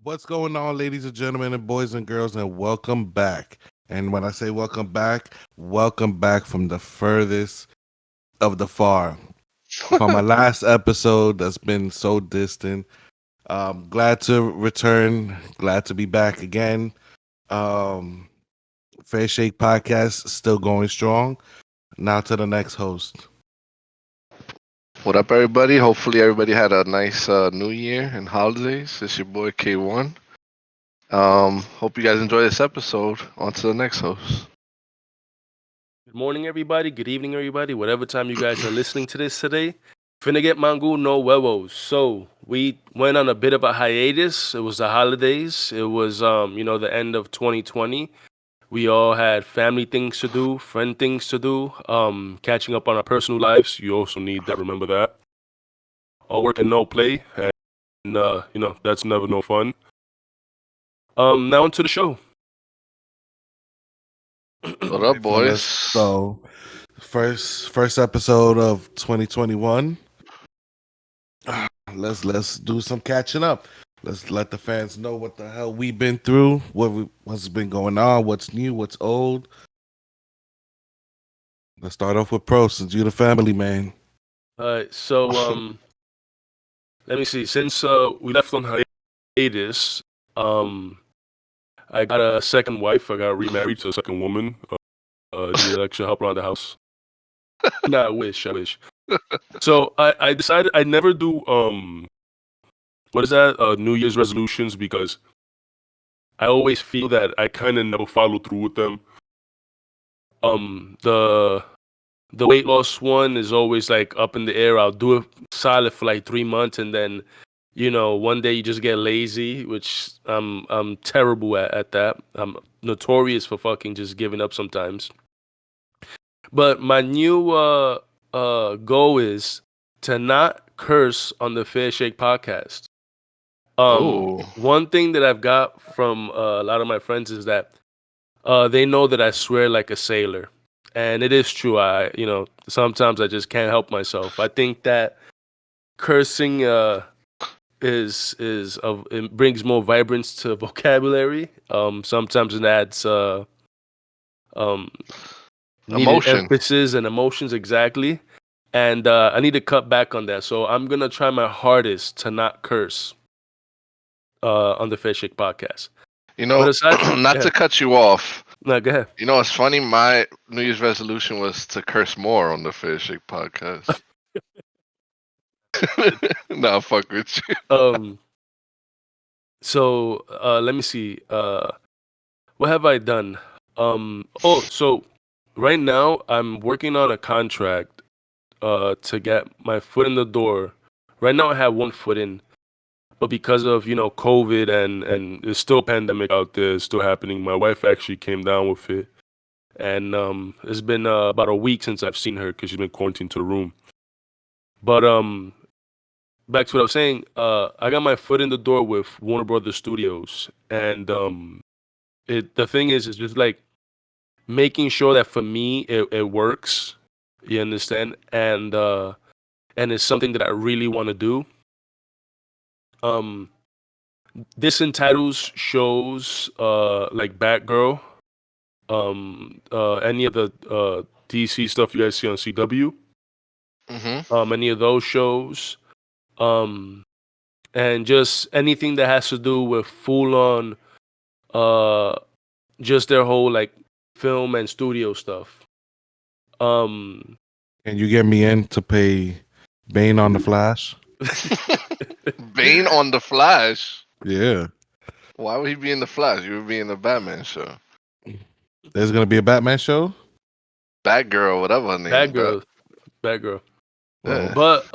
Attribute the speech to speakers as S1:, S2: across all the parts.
S1: What's going on, ladies and gentlemen, and boys and girls, and welcome back. And when I say welcome back from the furthest of the far. From my last episode that's been so distant. Glad to return, glad to be back again. Um, Fair Shake Podcast still going strong. Now to the next host.
S2: What up, everybody? Hopefully, everybody had a nice New Year and holidays. It's your boy K1. Hope you guys enjoy this episode. On to the next host.
S3: Good morning, everybody. Good evening, everybody. Whatever time you guys are listening to this today. Finna get mango no huevos. So we went on a bit of a hiatus. It was the holidays. It was the end of 2020. We all had family things to do, friend things to do, catching up on our personal lives. You also need that. Remember that. All work and no play, and that's never no fun. Now into the show.
S2: What up, boys?
S1: So, first episode of 2021. Let's do some catching up. Let's let the fans know what the hell we've been through, what's been going on, what's new, what's old. Let's start off with Pro, since you're the family man.
S3: All right, so let me see. Since we left on hiatus, I got a second wife. I got remarried to a second woman. Need extra help around the house. Nah, I wish. So I decided I never do what is that? New Year's resolutions, because I always feel that I kind of never follow through with them. The weight loss one is always like up in the air. I'll do it solid for like 3 months, and then one day you just get lazy, which I'm terrible at that. I'm notorious for fucking just giving up sometimes. But my new goal is to not curse on the Fair Shake podcast.
S2: Oh,
S3: One thing that I've got from a lot of my friends is that they know that I swear like a sailor, and it is true. Sometimes I just can't help myself. I think that cursing it brings more vibrance to vocabulary. Sometimes it adds needed
S2: emotion.
S3: emphasis and emotions, exactly. And I need to cut back on that. So I'm gonna try my hardest to not curse on the Fish Shake podcast.
S2: You know,
S3: But aside from
S2: not to cut you off.
S3: no, go ahead.
S2: You know, it's funny. My New Year's resolution was to curse more on the Fair Shake podcast. Nah, fuck with you.
S3: So let me see. What have I done? So right now I'm working on a contract to get my foot in the door. Right now I have one foot in, but because of COVID and there's still a pandemic out there, it's still happening. My wife actually came down with it, and it's been about a week since I've seen her because she's been quarantined to the room. But back to what I was saying. I got my foot in the door with Warner Brothers Studios, and the thing is just like making sure that for me it works. You understand? And it's something that I really want to do. Um, this entitles shows like Batgirl, any of the DC stuff you guys see on CW, any of those shows, and just anything that has to do with full on, just their whole like film and studio stuff.
S1: Can you get me in to pay Bane on the Flash?
S2: Bane on the Flash.
S1: Yeah.
S2: Why would he be in the Flash? You would be in the Batman show.
S1: There's gonna be a Batman show?
S2: Batgirl, whatever her name.
S3: Batgirl.
S2: Yeah.
S3: But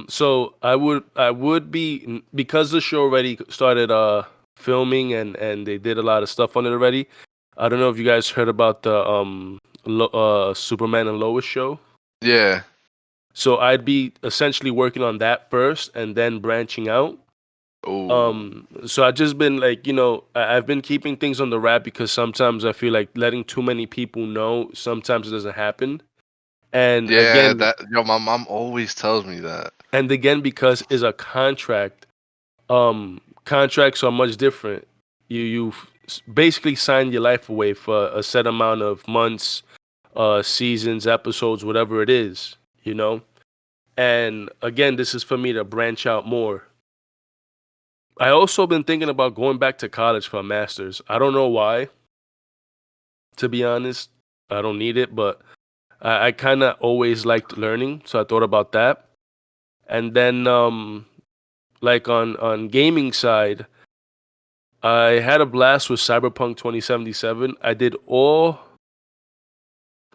S3: so I would be, because the show already started filming and they did a lot of stuff on it already. I don't know if you guys heard about the Superman and Lois show.
S2: Yeah.
S3: So I'd be essentially working on that first and then branching out. So I've just been like, I've been keeping things on the wrap because sometimes I feel like letting too many people know, sometimes it doesn't happen. And
S2: Yeah,
S3: again,
S2: my mom always tells me that.
S3: and again, because it's a contract, contracts are much different. You basically sign your life away for a set amount of months, seasons, episodes, whatever it is, you know. And again, this is for me to branch out more. I also been thinking about going back to college for a master's. I don't know why, to be honest. I don't need it, but I kind of always liked learning, so I thought about that. And then, like on gaming side, I had a blast with Cyberpunk 2077. I did 4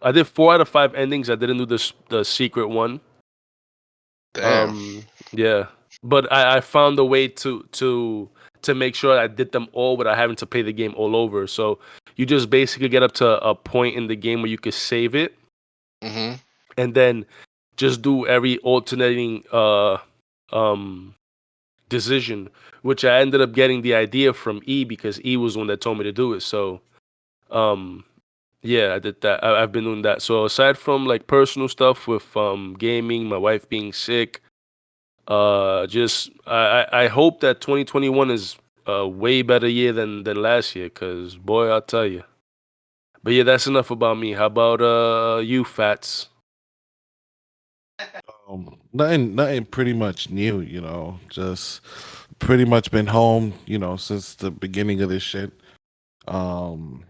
S3: out of 5 endings. I didn't do the secret one.
S2: Damn.
S3: Yeah, but I found a way to make sure I did them all without having to play the game all over. So you just basically get up to a point in the game where you could save it,
S2: Mm-hmm.
S3: and then just do every alternating um decision, which I ended up getting the idea from E because E was the one that told me to do it. So um yeah, I did that. I've been doing that. So aside from like personal stuff with gaming, my wife being sick, just I hope that 2021 is a way better year than last year, cause boy, I'll tell you. But yeah, that's enough about me. How about you, Fats?
S1: Nothing pretty much new, you know. Just pretty much been home, you know, since the beginning of this shit. Um,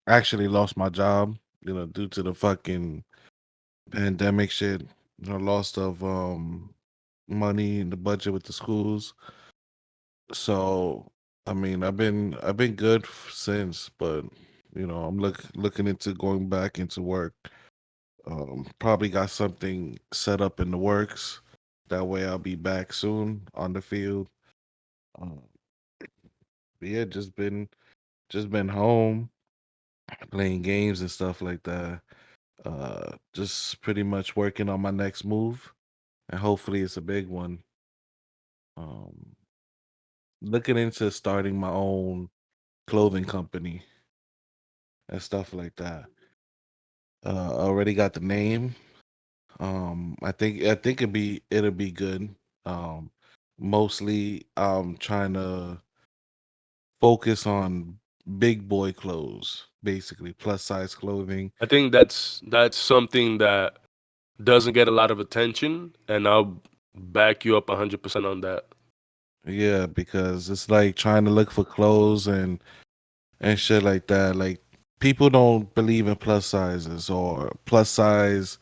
S1: actually lost my job, you know, due to the fucking pandemic shit. You know, loss of money in the budget with the schools. So, I mean, I've been good since, but you know, I'm looking into going back into work. Probably got something set up in the works. That way, I'll be back soon on the field. Um, but yeah, just been home playing games and stuff like that. Just pretty much working on my next move, and hopefully, it's a big one. Um, Looking into starting my own clothing company and stuff like that. Already got the name. I think it'll be good. Um, Mostly I'm trying to focus on big boy clothes, basically plus size clothing.
S3: I think that's something that doesn't get a lot of attention, and I'll back you up 100% on that.
S1: Yeah, because it's like trying to look for clothes and shit like that. Like people don't believe in plus sizes or plus size.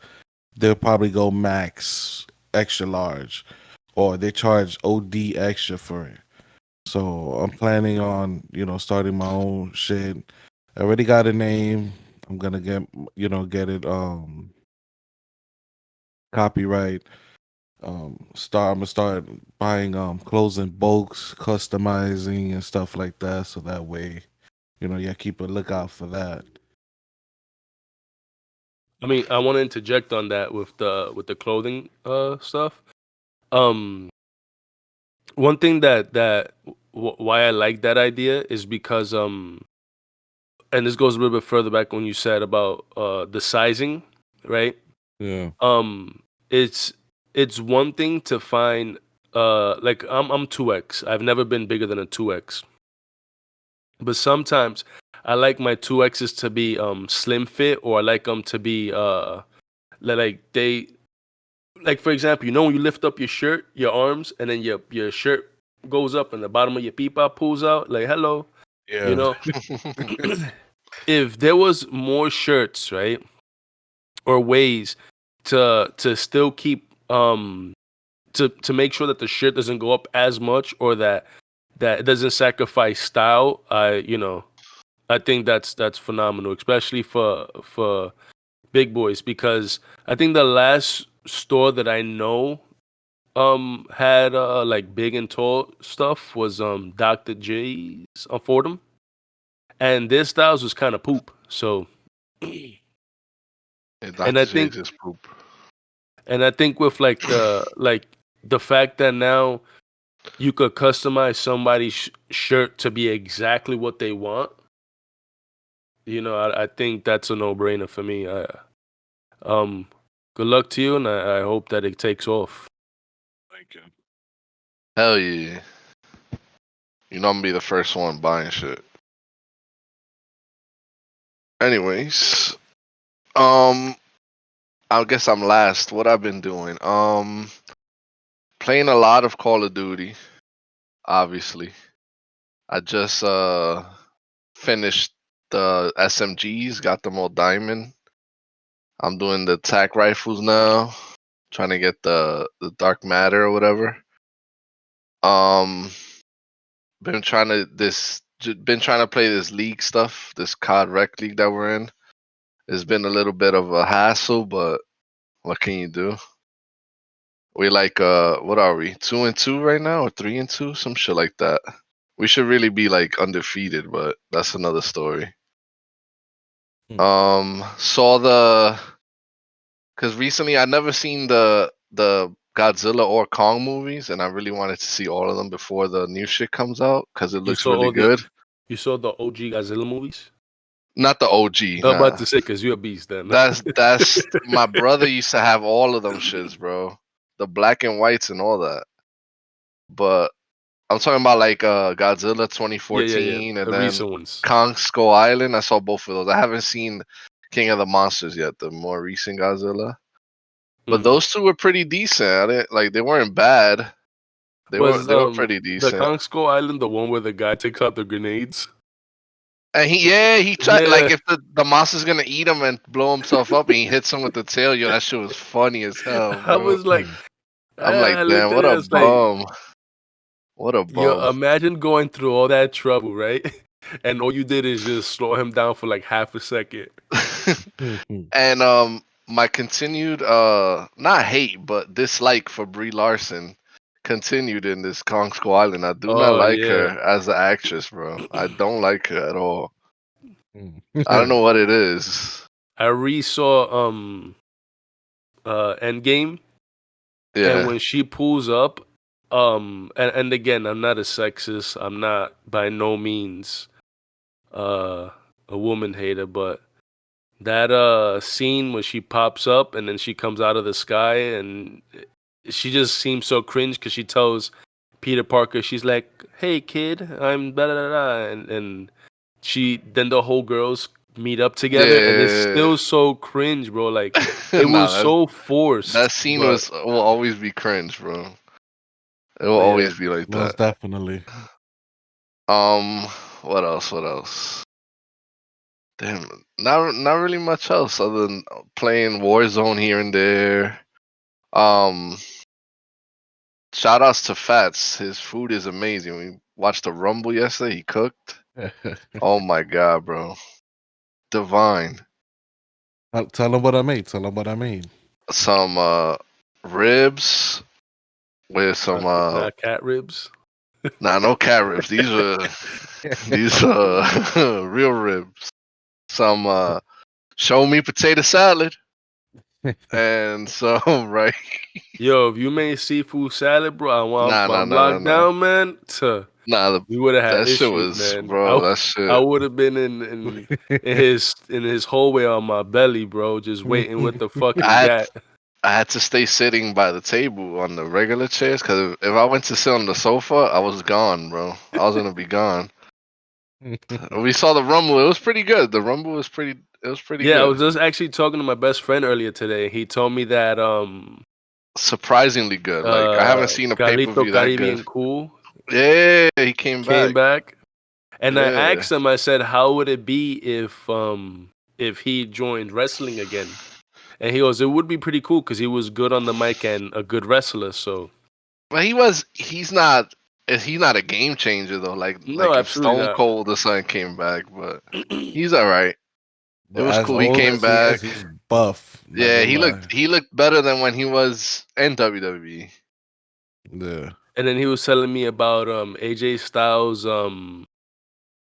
S1: They'll probably go max extra large, or they charge OD extra for it. So I'm planning on, you know, starting my own shit. I already got a name. I'm gonna get it copyright. I'm gonna start buying clothes in bulks, customizing and stuff like that. So that way, you know, yeah, keep a lookout for that.
S3: I mean, I want to interject on that with the clothing stuff. Um, One thing why I like that idea is because and this goes a little bit further back when you said about the sizing, right?
S1: Yeah.
S3: Um, it's it's one thing to find like I'm 2X. I've never been bigger than a 2X. But sometimes I like my 2X's to be slim fit, or I like them to be like they like, for example, you know when you lift up your shirt, your arms, and then your shirt goes up and the bottom of your peepa pulls out, like hello, you
S1: Yeah.
S3: know. If there was more shirts, right, or ways to still keep to make sure that the shirt doesn't go up as much, or that it doesn't sacrifice style, I think that's phenomenal, especially for big boys, because I think the last store that I know had like big and tall stuff was Dr. J's on Fordham, and their styles was kind of poop. So,
S2: Yeah,
S3: and I
S2: Dr. J
S3: think
S2: just poop.
S3: and I think with like the fact that now you could customize somebody's shirt to be exactly what they want, I think that's a no brainer for me. Um, Good luck to you, and I hope that it takes off.
S1: Thank you.
S2: Hell yeah. You know I'm gonna be the first one buying shit. Anyways, I guess I'm last. What I've been doing? Playing a lot of Call of Duty. Obviously, I just finished the SMGs. Got them all diamond. I'm doing the attack rifles now. Trying to get the dark matter or whatever. Um, been trying to play this league stuff, this COD Rec league that we're in. It's been a little bit of a hassle, but what can you do? We like what are we? 2-2 right now or 3-2? Some shit like that. We should really be like undefeated, but that's another story. Saw because recently I never seen the Godzilla or Kong movies, and I really wanted to see all of them before the new shit comes out because it
S3: You
S2: looks
S3: saw
S2: really
S3: all the
S2: good.
S3: you saw the OG Godzilla movies?
S2: Not the OG,
S3: I'm about
S2: nah.
S3: to say because you're a beast then.
S2: That's my brother used to have all of them shits, bro. The black and whites and all that. But I'm talking about like Godzilla
S3: yeah.
S2: 2014 and
S3: The
S2: then
S3: recent ones.
S2: Kong Skull Island. I saw both of those. I haven't seen King of the Monsters yet, the more recent Godzilla. But
S3: Mm.
S2: those two were pretty decent. They weren't bad. They
S3: Was
S2: were pretty
S3: the
S2: decent.
S3: Kong Skull Island the one where the guy takes out the grenades?
S2: And he tried like
S3: Yeah.
S2: if the monster's gonna eat him and blow himself up and he hits him with the tail, yo, that shit was funny as hell,
S3: I
S2: bro.
S3: was like,
S2: I'm like,
S3: I
S2: damn,
S3: looked at
S2: what
S3: it, I
S2: a
S3: was like,
S2: bum. What a
S3: yo,
S2: bum.
S3: imagine going through all that trouble, right? And all you did is just slow him down for like half a second.
S2: And my continued not hate but dislike for Brie Larson continued in this Kong Skull Island. I do not
S3: Oh
S2: like her
S3: yeah.
S2: as an actress, bro. I don't like her at all. I don't know what it is.
S3: I re-saw Endgame, and
S2: Yeah.
S3: when she pulls up, and again, I'm not a sexist. I'm not by no means a woman hater, but that scene when she pops up and then she comes out of the sky and she just seems so cringe because she tells Peter Parker, she's like, "Hey kid, I'm da da da da," and she then the whole girls meet up together and it's
S2: Yeah.
S3: still so cringe, bro. Like it was
S2: Nah,
S3: so forced,
S2: that scene
S3: but
S2: will always be cringe, bro. It will
S3: yeah.
S2: always be like that.
S1: Most definitely.
S2: Um, what else? What else? Damn, not really much else other than playing Warzone here and there. Um, shout outs to Fats. His food is amazing. We watched the Rumble yesterday. He cooked. Oh my god, bro, divine.
S1: Tell him what I made. Tell him what I made.
S2: Some ribs with some
S3: Not cat ribs.
S2: nah, no cat ribs. These real ribs. Some show me potato salad and some right.
S3: Yo, if you made seafood salad, bro,
S2: Nah, nah,
S3: I'm
S2: nah, nah,
S3: locked
S2: nah.
S3: down, man.
S2: Nah,
S3: We would have had
S2: that shit
S3: issues,
S2: was,
S3: man.
S2: bro. That
S3: I
S2: shit.
S3: would have been in his hallway on my belly, bro, just waiting with the
S2: I
S3: fucking
S2: had
S3: gat.
S2: I had to stay sitting by the table on the regular chairs because if I went to sit on the sofa, I was gone, bro. I was gonna be gone. We saw the Rumble. It was pretty good. The Rumble was pretty. It was pretty
S3: Yeah, I
S2: good.
S3: was just actually talking to my best friend earlier today. He told me that
S2: Surprisingly good. Like I haven't seen a pay per
S3: Carlito
S2: view that good.
S3: Caribbean Cool
S2: Yeah, he came
S3: came
S2: back.
S3: back. And I
S2: Yeah.
S3: asked him, I said, how would it be if he joined wrestling again? And he goes, it would be pretty cool because he was good on the mic and a good wrestler. So
S2: But he's not a game changer though.
S3: no,
S2: Like if
S3: absolutely
S2: Stone
S3: not.
S2: Cold or something came back, but he's all right. It
S1: But
S2: was
S1: as
S2: cool. He
S1: old
S2: came
S1: as he is,
S2: back.
S1: he's buff. Not
S2: Yeah,
S1: gonna
S2: he
S1: lie.
S2: looked better than when he was in WWE.
S1: Yeah.
S3: And then he was telling me about AJ Styles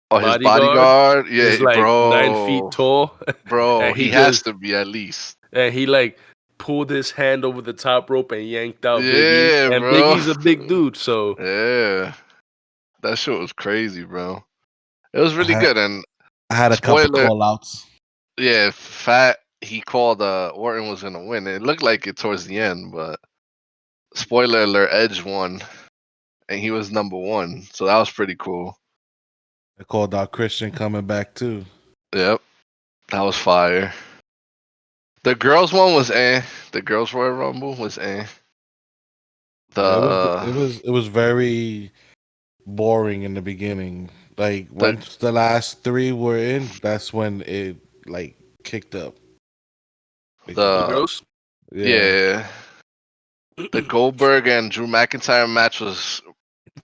S2: Oh, his
S3: bodyguard
S2: bodyguard?
S3: is
S2: Yeah,
S3: like 9 feet tall.
S2: bro,
S3: and he
S2: he has
S3: just
S2: to be at least.
S3: and he like pulled his hand over the top rope and yanked out Biggie.
S2: Yeah,
S3: And
S2: bro.
S3: Biggie's a big dude, so
S2: Yeah, that shit was crazy, bro. It was
S1: I
S2: really
S1: had
S2: good. And
S1: I had a couple
S2: spoiler,
S1: call outs.
S2: yeah, Fat he called Orton was gonna win. It looked like it towards the end, but spoiler alert, Edge won. and he was number 1. So that was pretty cool.
S1: They called out Christian coming back too.
S2: Yep, that was fire. The girls one was eh. The girls Royal Rumble was eh.
S1: Yeah,
S2: The
S1: it was very boring in the beginning. Like
S2: the
S1: once the last 3 were in, that's when it like kicked up. Big
S3: The
S1: time.
S2: the
S3: girls.
S1: Yeah.
S2: yeah, the Goldberg and Drew McIntyre match was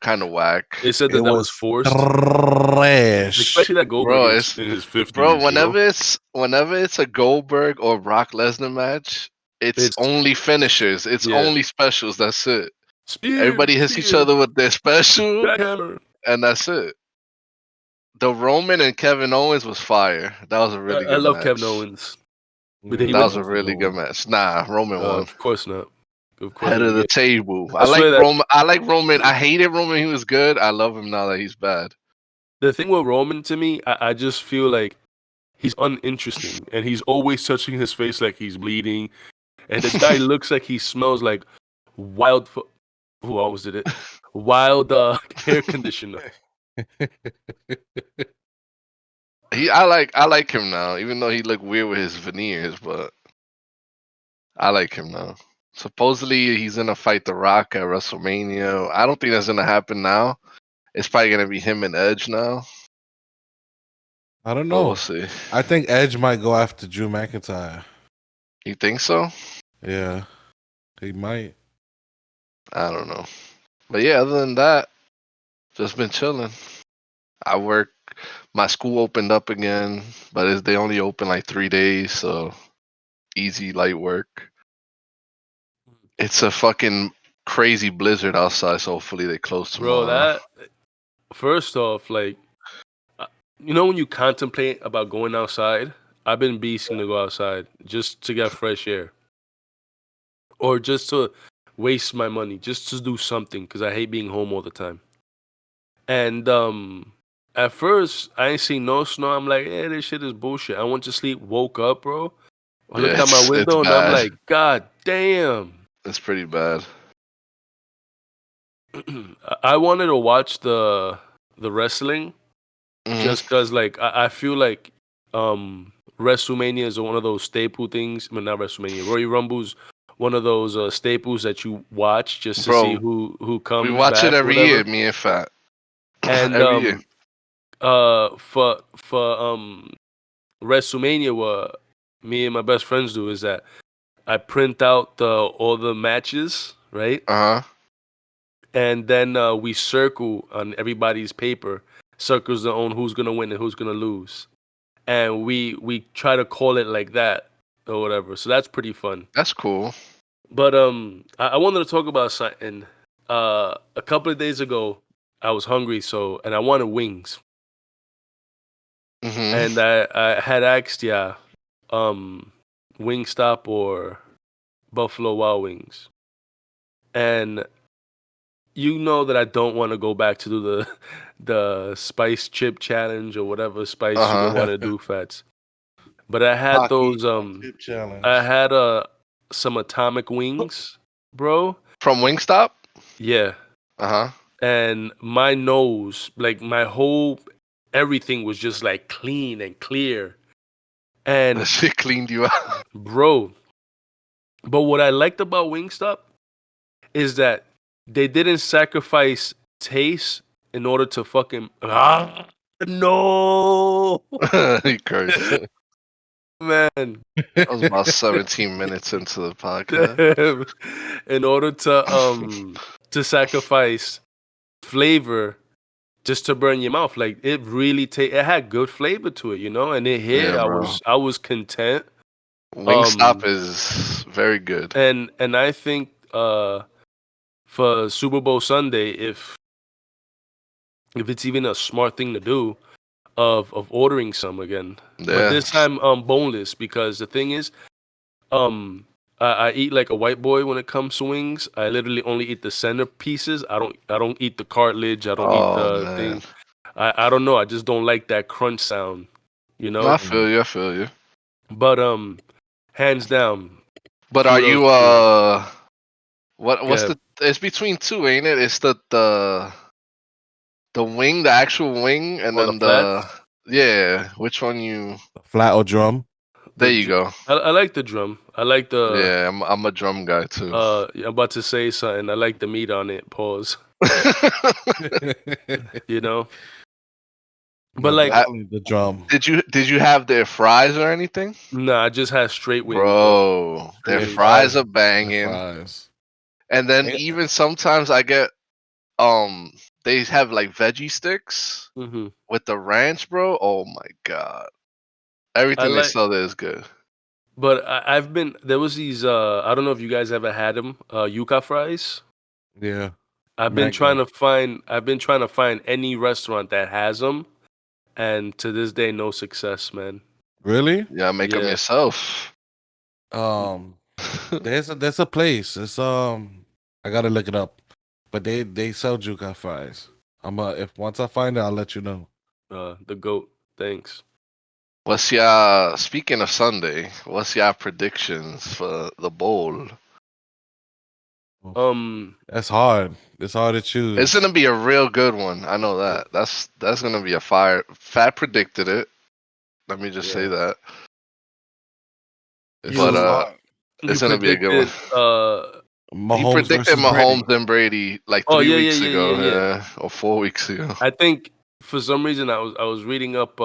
S2: kind of whack.
S3: They said
S1: It
S3: that was
S1: was
S3: forced,
S1: trash.
S3: especially that Goldberg
S2: Bro,
S3: is
S2: it's
S3: in his
S2: bro.
S3: 50s. You know,
S2: Whenever it's a Goldberg or Brock Lesnar match, it's
S3: it's
S2: only finishers. It's
S3: yeah,
S2: only specials. That's it.
S3: spear,
S2: Everybody hits each
S3: spear,
S2: other with their special,
S3: jackhammer.
S2: and that's it. The Roman and Kevin Owens was fire. That was a really
S3: I
S2: good
S3: love Kevin
S2: match.
S3: Owens. But did
S1: Yeah,
S3: he
S2: That
S3: win?
S2: was a
S1: that's a good
S2: really good
S1: one.
S2: match. Nah, Roman won.
S3: Of course not. Of course
S2: Head
S3: not.
S2: of the
S3: Yeah.
S2: table.
S3: I
S2: I like
S3: swear that
S2: Roman. I like Roman. I hated Roman. He was good. I love him now that he's bad.
S3: the thing with Roman to me, I just feel like he's uninteresting and he's always touching his face like he's bleeding. And this guy looks like he smells like wild. Who always did it? Wild hair conditioner.
S2: I like him now, even though he looked weird with his veneers, but I like him now. Supposedly he's gonna fight The Rock at WrestleMania. I don't think that's gonna happen now. It's probably gonna be him and Edge now,
S1: I don't
S2: but we'll
S1: know.
S2: see.
S1: I think Edge might go after Drew McIntyre.
S2: You think so?
S1: Yeah, he might.
S2: I don't know. But yeah, other than that, just been chilling. I work. My school opened up again, but they only open like 3 days, so easy light work. It's a fucking crazy blizzard outside, so hopefully they close
S3: Bro,
S2: tomorrow.
S3: that first off, like, you know, when you contemplate about going outside, I've been beasting to go outside just to get fresh air or just to waste my money, just to do something because I hate being home all the time. And at first, I ain't seen no snow. I'm like, yeah, this shit is bullshit. I went to sleep, woke up, bro. I looked
S2: Yeah,
S3: out my
S2: it's
S3: window and I'm
S2: bad.
S3: like, God damn.
S2: It's pretty bad.
S3: I wanted to watch the wrestling
S2: Hmm.
S3: just because, like, I feel like WrestleMania is one of those staple things. I mean, not WrestleMania. Royal Rumble's one of those staples that you watch just to see
S2: Bro,
S3: who
S2: we
S3: comes
S2: watch it
S3: back,
S2: every year,
S3: whatever.
S2: me and Fat.
S3: And
S2: Every year.
S3: for WrestleMania, what me and my best friends do is that I print out all the matches, right?
S2: Uh huh.
S3: And then we circle on everybody's paper, circles their own who's gonna win and who's gonna lose, and we try to call it like that or whatever. So that's pretty fun.
S2: That's cool.
S3: But I wanted to talk about something. A couple of days ago, I was hungry, and I wanted wings,
S2: Hmm.
S3: and I had asked, yeah, Wingstop or Buffalo Wild Wings, and you know that I don't want to go back to do the spice chip challenge or whatever spice you may
S2: Uh huh.
S3: want to do, Fats. But I had
S1: Hockey
S3: those
S1: chip
S3: I
S1: challenge.
S3: had some atomic wings, bro.
S2: From Wingstop.
S3: Yeah.
S2: Uh huh.
S3: And my nose, like my whole everything was just like clean and clear.
S2: That
S3: And
S2: shit cleaned you out.
S3: bro, but what I liked about Wingstop is that they didn't sacrifice taste in order to fucking no
S2: You cursed.
S3: man.
S2: That was about 17 minutes into the podcast.
S3: Damn. In order to sacrifice flavor just to burn your mouth. Like it really it had good flavor to it, you know, and it hit.
S2: Yeah,
S3: I
S2: bro.
S3: was content.
S2: Wingstop is very good.
S3: And I think for Super Bowl Sunday, if it's even a smart thing to do of ordering some again. But
S2: Yeah.
S3: this time boneless because the thing is, I eat like a white boy when it comes to wings. I literally only eat the center pieces. I don't eat the cartilage. I don't eat
S2: Oh
S3: the
S2: man.
S3: thing. I don't know. I just don't like that crunch sound, you
S2: No, I
S3: know?
S2: feel you. I feel you.
S3: But hands down,
S2: But are
S3: kudos
S2: you
S3: to
S2: what's
S3: yeah.
S2: the It's between two, ain't it? It's the wing, the actual wing, and
S3: Or the
S2: then the
S3: flats?
S2: yeah. Which one you?
S1: Flat or drum?
S2: There you go.
S3: I like the drum. I like the.
S2: Yeah, I'm a drum guy too.
S3: I'm about to say something. I like the meat on it. Pause. You know. But
S1: No,
S3: like,
S1: definitely the drum.
S2: Did you have their fries or anything?
S3: nah, I just had straight wings, bro.
S2: Bro,
S3: Straight
S2: their
S1: Yeah,
S3: wings.
S2: fries are
S1: the
S2: banging.
S1: fries.
S2: And then
S1: Eh,
S2: even sometimes I get they have like veggie sticks
S3: Hmm.
S2: with the ranch, bro. Oh my god.
S3: I
S2: Everything they
S3: like,
S2: sell there is good.
S3: but I've been there was these. I don't know if you guys ever had them. Yuca fries.
S1: Yeah,
S3: I've been trying
S1: mango.
S3: to find. I've been trying to find any restaurant that has them, and to this day, no success, man.
S1: Really?
S2: Yeah, make them
S3: Yeah.
S2: yourself.
S1: Um, there's a place. It's I gotta look it up, but they sell Juka fries. If once I find it, I'll let you know.
S3: The goat. Thanks.
S2: What's your speaking of Sunday? What's your predictions for the bowl?
S3: Um.
S1: That's hard. It's hard to
S2: It's
S1: choose.
S2: gonna be a real good one. I know
S1: Yeah,
S2: that. That's gonna be a fire. Fat predicted it. Let me just say
S1: yeah.
S2: that. But
S1: It's
S3: You
S1: hard.
S3: you
S2: it's gonna be a good one.
S3: predicted.
S2: He
S1: Mahomes
S2: predicted
S1: versus Brady.
S2: Mahomes and Brady like
S3: Oh,
S2: three
S3: yeah, yeah,
S2: weeks
S3: yeah, yeah,
S2: ago,
S3: yeah.
S2: yeah, or 4 weeks ago.
S3: I think for some reason I was reading up.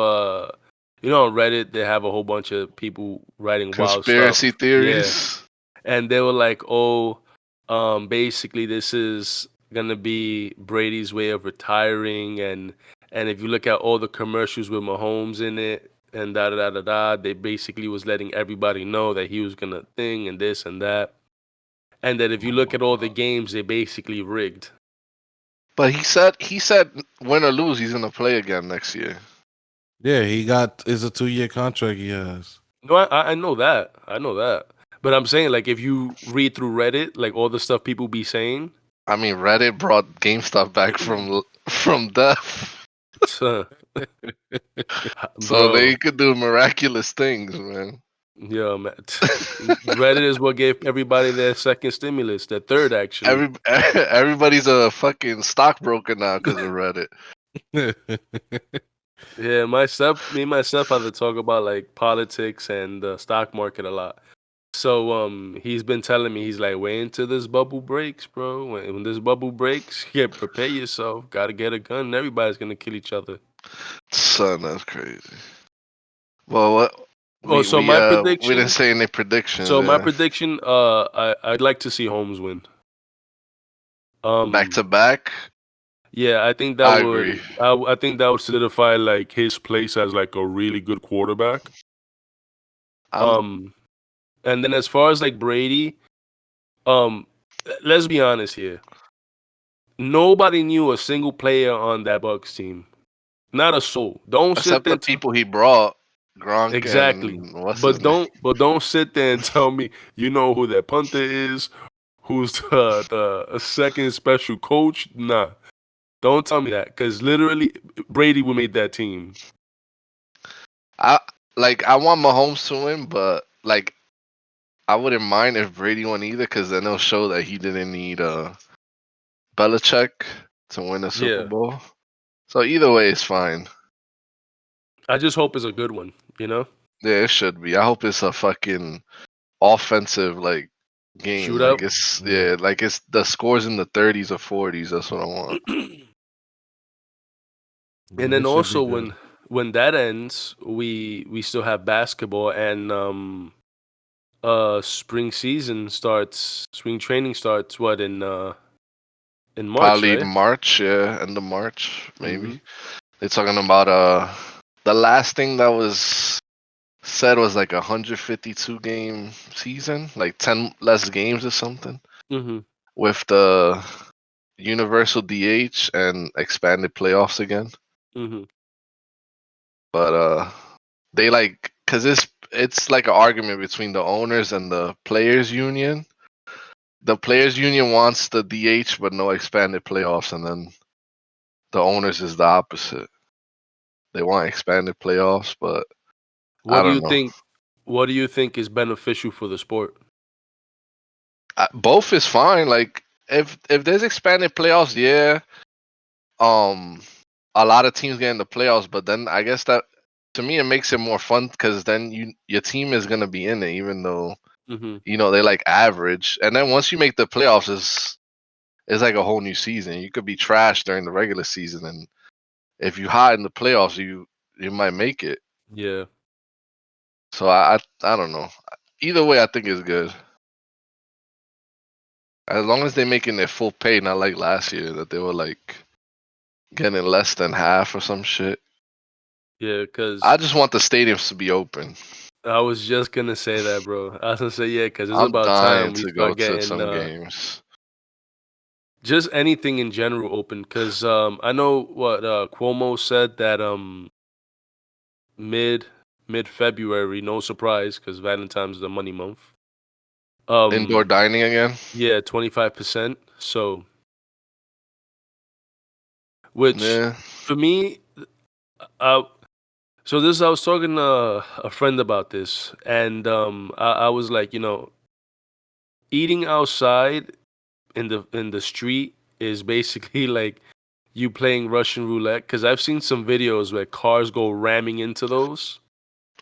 S3: On Reddit they have a whole bunch of people writing wild
S2: Conspiracy
S3: stuff. Yeah.
S2: theories.
S3: And they were like, "Oh, basically this is gonna be Brady's way of retiring." And if you look at all the commercials with Mahomes in it and da da da da da, they basically was letting everybody know that he was gonna thing and this and that, and that if you look at all the games, they basically rigged.
S2: But he said win or lose, he's gonna play again next year.
S1: Yeah, it's a 2-year contract he has.
S3: No, I know that. I know that. But I'm saying, like, if you read through Reddit, like all the stuff people be saying,
S2: I mean, Reddit brought GameStop back from death,
S3: uh,
S2: so
S3: bro,
S2: they could do miraculous things, man.
S3: yeah, man. Reddit is what gave everybody their second stimulus, their third actually.
S2: Everybody's a fucking stockbroker now because of Reddit.
S3: Yeah, me and myself have to talk about like politics and the stock market a lot. So he's been telling me he's like, wait until this bubble breaks, bro. When this bubble breaks, yeah, prepare yourself. Gotta get a gun. Everybody's gonna kill each other.
S2: Son, that's crazy. Well, what
S3: Oh, so my
S2: we didn't
S3: prediction.
S2: say any predictions.
S3: So my
S2: Yeah,
S3: prediction. I'd like to see Holmes win.
S2: back to
S3: Um,
S2: back.
S3: yeah, I think that
S2: I
S3: would.
S2: agree.
S3: I think that would solidify like his place as like a really good quarterback.
S2: I'm
S3: Um, and then as far as like Brady, um, let's be honest here. Nobody knew a single player on that Bucks team. Not a soul. Don't sit
S2: except
S3: there
S2: the
S3: and tell
S2: people he brought, Gronk
S3: exactly.
S2: and what's his
S3: But
S2: name.
S3: don't sit there and tell me you know who that punter is, who's the second special coach. Nah, don't tell me that because literally Brady would made that team.
S2: I I want Mahomes to win, but like I wouldn't mind if Brady won either, because then it'll show that he didn't need Belichick to win a Super
S3: Yeah,
S2: Bowl. So either way, it's fine.
S3: I just hope it's a good one. You know,
S2: Yeah, it should be. I hope it's a fucking offensive like game. Like
S3: shootout.
S2: it's
S1: Yeah.
S2: yeah, like it's the scores in the 30s or 40s. That's what I want.
S3: And
S1: Yeah,
S3: then
S1: it should be
S3: also
S1: good.
S3: when that ends, we still have basketball and spring training starts what in March,
S2: Probably
S3: right?
S2: March, yeah, end of March, maybe.
S3: Mm-hmm.
S2: They're talking about the last thing that was said was like 152 game season, like 10 less games or something,
S3: Mm-hmm.
S2: with the universal DH and expanded playoffs again.
S3: Mm-hmm.
S2: But they like cuz it's like an argument between the owners and the players union. The players union wants the DH but no expanded playoffs, and then the owners is the opposite. They want expanded playoffs, but
S3: What
S2: I
S3: do you
S2: don't know.
S3: think? What do you think is beneficial for the sport?
S2: Both is fine. Like if there's expanded playoffs, yeah. A lot of teams get in the playoffs, but then I guess that to me it makes it more fun because then your team is gonna be in it, even though
S3: Hmm.
S2: they like average. And then once you make the playoffs, it's like a whole new season. You could be trash during the regular season, and if you hot in the playoffs, you might make it.
S3: Yeah.
S2: So I don't know. Either way, I think it's good. As long as they're making their full pay, not like last year that they were like getting less than half or some shit.
S3: Yeah,
S2: I
S3: because
S2: just want the stadiums to be open.
S3: I was just gonna say that, bro. I was gonna say yeah, because it's
S2: I'm
S3: about time
S2: dying
S3: we
S2: to go
S3: start
S2: to
S3: getting
S2: some games.
S3: just anything in general open. Because I know what Cuomo said that mid mid February, no surprise, because Valentine's is the money month.
S2: Indoor dining again?
S3: Yeah, 25%. So, which
S2: Yeah.
S3: for me, uh, so this I was talking to a friend about this, and I was like, eating outside in the street is basically like you playing Russian roulette because I've seen some videos where cars go ramming into those.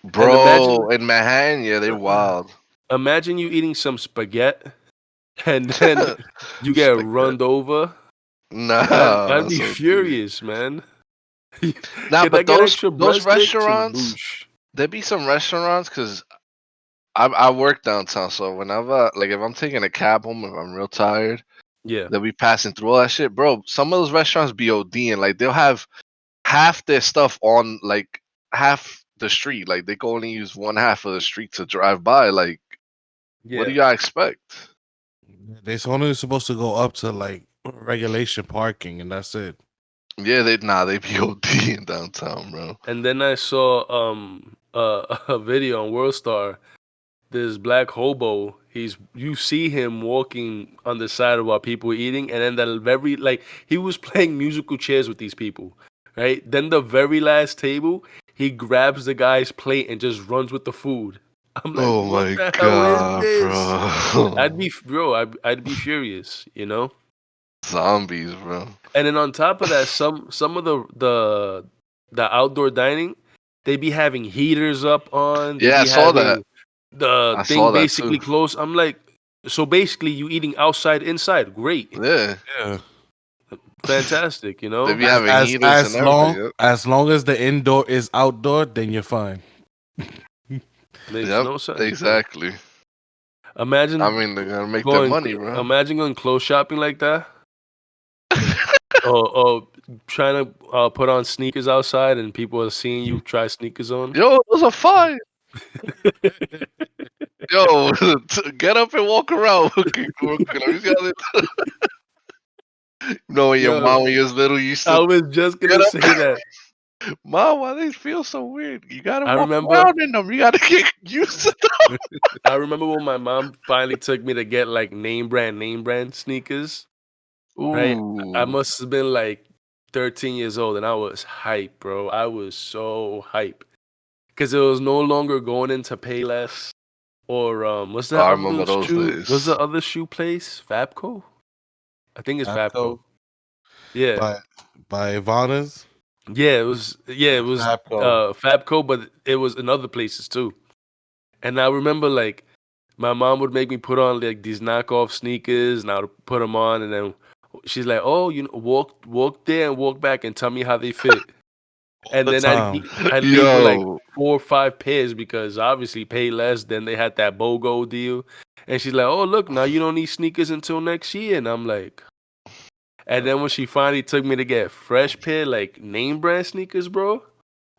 S3: And
S2: Bro, in Manhattan, yeah, they wild.
S3: imagine you eating some spaghetti and then you get
S2: Spaghetti.
S3: run over.
S2: Nah,
S3: I'd
S2: that's
S3: be
S2: OD.
S3: furious, man.
S2: Nah,
S3: Can I
S2: but
S3: get
S2: those
S3: extra
S2: those
S3: breadsticks? And
S2: restaurants,
S3: boosh.
S2: there be some restaurants because I work downtown, so whenever like if I'm taking a cab home, if I'm real tired,
S3: Yeah,
S2: they'll be passing through all that shit, bro. Some of those restaurants be ODing, like they'll have half their stuff on like half the street, like they can only use one half of the street to drive by. Like, what do
S3: yeah.
S2: y'all expect?
S1: They're only supposed to go up to like regulation parking, and that's it.
S2: Yeah, they be ODing downtown, bro.
S3: And then I saw a video on WorldStar. This black hobo, you see him walking on the side of while people were eating, and then the very like he was playing musical chairs with these people, right? Then the very last table, he grabs the guy's plate and just runs with the food. I'm like,
S2: Oh
S3: what
S2: my
S3: the hell is
S2: god,
S3: this?
S2: bro.
S3: I'd be furious, you know.
S2: Zombies, bro.
S3: And then on top of that, some of the outdoor dining, they be having heaters up on. They
S2: Yeah, I
S3: be
S2: saw that.
S3: having the
S2: I
S3: thing
S2: saw that too.
S3: basically close. I'm like, so basically you eating outside, inside. Great,
S2: Yeah.
S1: Yeah.
S3: fantastic. You
S2: They
S3: know,
S2: be having heaters and everything. Yep.
S1: As long as the indoor is outdoor, then you're fine.
S3: makes
S2: Yep.
S3: no sense, bro.
S2: Exactly. I
S3: Imagine
S2: mean, they're gonna make their
S3: going,
S2: money, bro.
S3: imagine going clothes shopping like that, or trying to put on sneakers outside and people are seeing you try sneakers on.
S2: Yo, those are fine. Yo, get up and walk around. Okay, real quick. Let me see how they. When your
S3: Yo,
S2: mom when you was little used
S3: I
S2: to
S3: was just
S2: get
S3: gonna
S2: up.
S3: say that.
S2: Mom, why they feel so weird? You gotta
S3: I
S2: walk
S3: remember
S2: around in them. You gotta get used to
S3: I remember when my mom finally took me to get like name brand sneakers,
S2: them.
S3: right? I
S2: Ooh.
S3: must have been like 13 years old and I was hype, bro. I was so hype. Cause it was no longer going into Payless or what's
S2: Oh,
S3: that
S2: I
S3: other
S2: remember those
S3: shoe? What's
S2: days.
S3: the other shoe place? Fabco? I think it's Fabco.
S1: Fabco
S3: Yeah.
S1: by Ivana's.
S3: Yeah, it was
S1: Fabco.
S3: Fabco, but it was in other places too. And I remember like my mom would make me put on like these knockoff sneakers, and I would put them on, and then she's like, "Oh, walk there and walk back, and tell me how they fit."
S1: All
S3: And
S1: the
S3: then
S1: time.
S3: I'd leave with like
S2: Yo.
S3: 4 or 5 pairs because obviously pay less. Then they had that BOGO deal, and she's like, "Oh, look, now you don't need sneakers until next year." And I'm like, and then when she finally took me to get fresh pair like name brand sneakers, bro,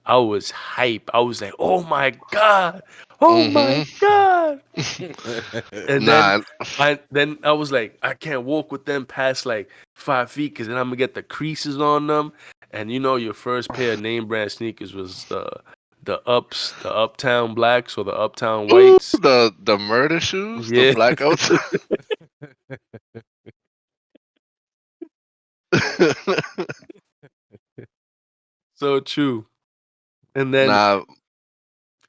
S3: I was hype. I was like, "Oh my god, oh my
S2: Mm-hmm.
S3: god!" And then
S2: Nah.
S3: I was like, I can't walk with them past like 5 feet because then I'm gonna get the creases on them. And you know, your first pair of name brand sneakers was the Uptown Blacks or the Uptown
S2: Ooh,
S3: Whites.
S2: the murder shoes, the
S3: Yeah,
S2: blackouts.
S3: so true. And then
S2: Nah,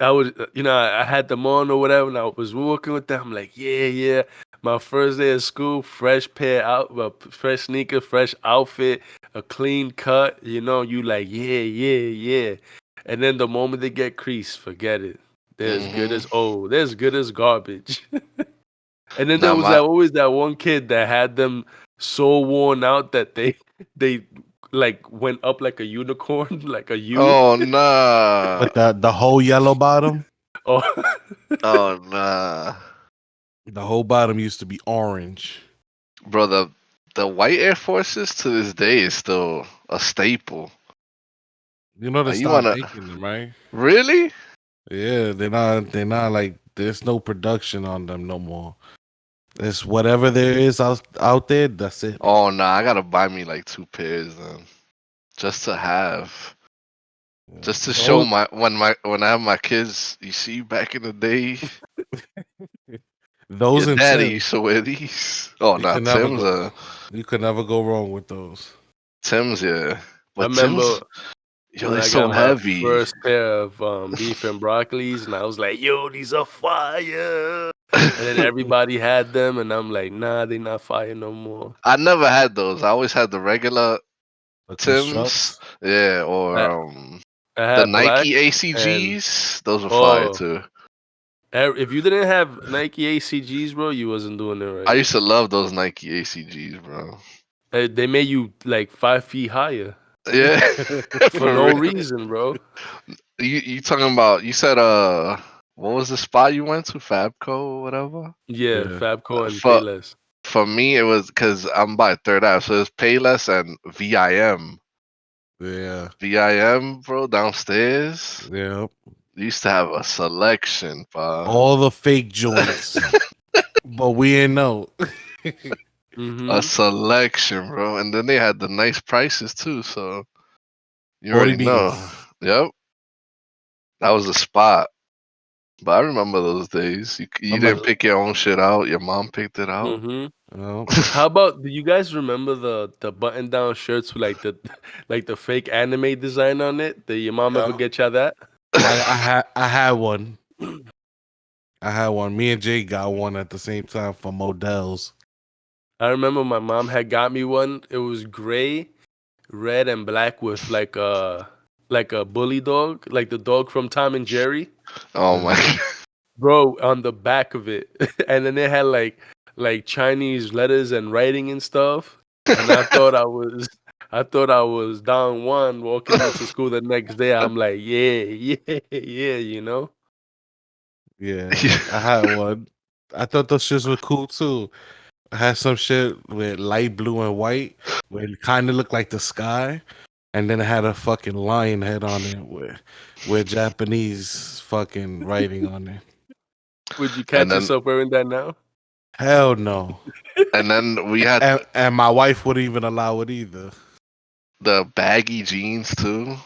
S3: I would, I had them on or whatever, and I was walking with them. I'm like, yeah, yeah. My first day of school, fresh pair out, fresh sneaker, fresh outfit, a clean cut. You know, you like, yeah, yeah, yeah. And then the moment they get creased, forget it. They're as good
S2: Hmm.
S3: as they're as good as garbage. And then there
S2: Now
S3: was
S2: my
S3: that always that one kid that had them so worn out that they like went up like a unicorn, like a U.
S2: oh nah,
S1: With the whole yellow bottom,
S3: Oh,
S2: oh nah,
S1: the whole bottom used to be orange.
S2: bro. The white Air Forces to this day is still a staple.
S1: You know they
S2: Like you
S1: stopped
S2: wanna
S1: making them, right?
S2: really?
S1: Yeah, they're not like there's no production on them no more. It's whatever there is out there, that's it.
S2: Oh nah, I gotta buy me like two pairs then, just to have.
S1: Yeah.
S2: Just to show
S1: Those
S2: when I have my kids, you see back in the day, your
S1: those and
S2: daddy
S1: Tim.
S2: used to wear these. Oh
S1: You
S2: no,
S1: could never go wrong with those.
S2: Tim's yeah.
S3: I
S2: But Tim's
S3: remember
S2: yo,
S3: when
S2: they're
S3: I
S2: so
S3: got my
S2: heavy.
S3: first pair of beef and broccolis, and I was like, "Yo, these are fire!" And then everybody had them, and I'm like, "Nah, they not fire no more."
S2: I never had those. I always had the regular
S1: The
S2: Tim's.
S1: constructs.
S2: Yeah,
S3: I,
S2: or
S3: I
S2: the
S3: had black
S2: Nike
S3: and
S2: ACGs. Those were fire
S3: oh,
S2: too.
S3: if you didn't have Nike ACGs, bro, you wasn't doing it
S2: I
S3: right.
S2: used to love those Nike ACGs, bro.
S3: They made you like 5 feet higher
S2: Yeah,
S3: for
S2: for
S3: no
S2: real.
S3: reason, bro.
S2: You talking about? You said what was the spot you went to? Fabco or whatever.
S3: Yeah,
S1: Yeah.
S3: Fabco and
S2: For
S3: Payless.
S2: for me, it was because I'm by Third Ave, so it's Payless and VIM.
S1: Yeah.
S2: VIM, bro, downstairs.
S1: Yeah.
S2: They used to have a selection, pa.
S1: All the fake joints. But we ain't know.
S2: A
S3: Mm-hmm.
S2: selection, bro. And then they had the nice prices too, so you
S1: 40
S2: already know.
S1: beans.
S2: Yep, that was the spot. But I remember those days. You didn't
S1: Remember?
S2: pick your own shit out. Your mom picked it out.
S3: Mm-hmm.
S1: Oh,
S3: How about do you guys remember the button down shirts with like the like the fake anime design on it? Did your mom ever
S1: yeah.
S3: get you that?
S1: I had one. I had one. Me and Jay got one at the same time for models.
S3: I remember my mom had got me one. It was gray, red, and black with like a bully dog, like the dog from Tom and Jerry.
S2: Oh my
S1: Yeah.
S3: Bro, on the back of it. And then it had like Chinese letters and writing and stuff. And I thought I was down one walking into school the next day. I'm like, yeah, yeah, yeah, you know?
S1: Yeah. I had one. I thought those shits were cool too. I had some shit with light blue and white where it kind of looked like the sky. And then it had a fucking lion head on it with Japanese fucking writing on it.
S3: Would you
S2: and
S3: catch
S2: then
S3: yourself wearing that now?
S1: Hell no.
S2: we had
S1: And my wife wouldn't even allow it either.
S2: the baggy jeans too.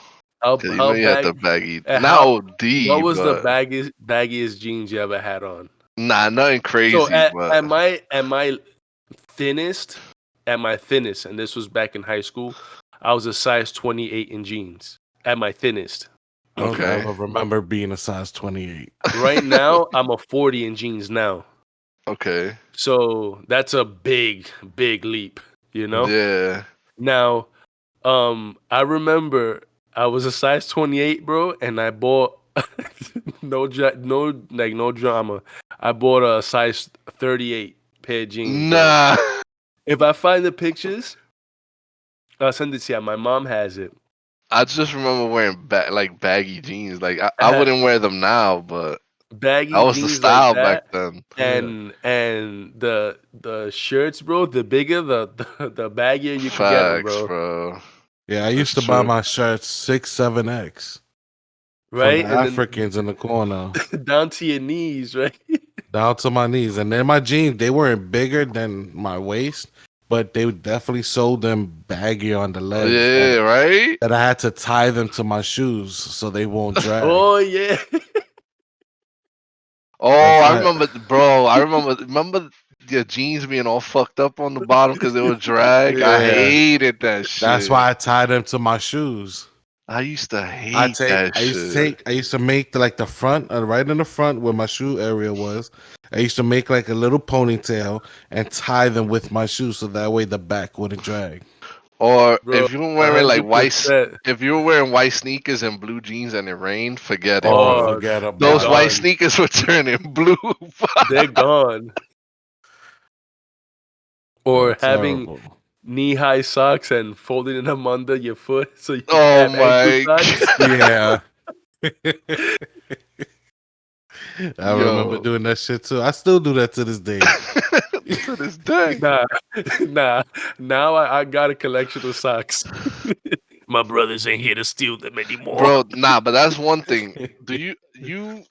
S2: Cause you know
S3: How
S2: you had the
S3: bag
S2: baggy, not
S3: how what
S2: OD,
S3: was the
S2: but
S3: baggiest jeans you ever had on?
S2: nah, nothing
S3: So
S2: crazy. But
S3: at my thinnest, and this was back in high school, I was a size 28 in jeans at my thinnest.
S1: I don't
S2: okay,
S1: ever remember being a size 28.
S3: Right now, I'm a 40 in jeans now.
S2: okay,
S3: So that's a big, big leap, you know?
S2: yeah.
S3: Now, I remember I was a size 28, bro, and I bought no drama. I bought a size 38 pair of jeans, bro.
S2: Nah,
S3: If I find the pictures, I'll send it to you. My mom has it.
S2: I just remember wearing like baggy jeans. Like
S3: I
S2: I
S3: had
S2: wouldn't wear them now, but that
S3: baggy
S2: was the
S3: jeans like
S2: style back
S3: that,
S2: then.
S1: Yeah.
S3: and the shirts, bro. The bigger the baggier you could get them,
S2: Facts,
S3: bro.
S2: bro.
S1: Yeah, I used
S2: That's
S1: to buy
S2: true.
S1: my shirts 6, 7X from the
S3: Right, and then
S1: Africans in the corner
S3: down to your knees, right?
S1: down to my knees. And then my jeans, they weren't bigger than my waist, but they definitely sold them baggy on the legs
S2: Yeah, right.
S1: that I had to tie them to my shoes so they won't drag.
S3: Oh yeah.
S2: Oh,
S1: That's
S2: I
S1: why
S2: remember, bro. I remember your jeans being all fucked up on the bottom because they would drag. I
S1: yeah.
S2: hated that
S1: That's
S2: shit.
S1: why I tied them to my shoes.
S2: I used to hate that shit.
S1: I used to make like the front, right in the front where my shoe area was. I used to make like a little ponytail and tie them with my shoes so that way the back wouldn't drag.
S2: Or
S3: Bro,
S2: if you were wearing like
S3: 100%.
S2: if you were wearing white sneakers and blue jeans and it rained, forget it,
S1: Oh,
S2: bro.
S3: Oh,
S1: forget
S3: they're
S2: Those
S1: about
S2: white
S1: it.
S3: gone.
S2: sneakers were turning blue.
S3: They're gone.
S1: Oh,
S3: Or having
S1: terrible.
S3: knee-high socks and folding them under your foot so you can
S2: Oh
S3: have ankle
S2: my
S3: socks.
S1: Yeah. I remember
S2: yo.
S1: doing that shit too. I still do that to this day.
S2: To this day.
S3: Nah, nah. Now I got a collection of socks. My brothers ain't here to steal them anymore.
S2: Bro, nah, but that's one thing. Do you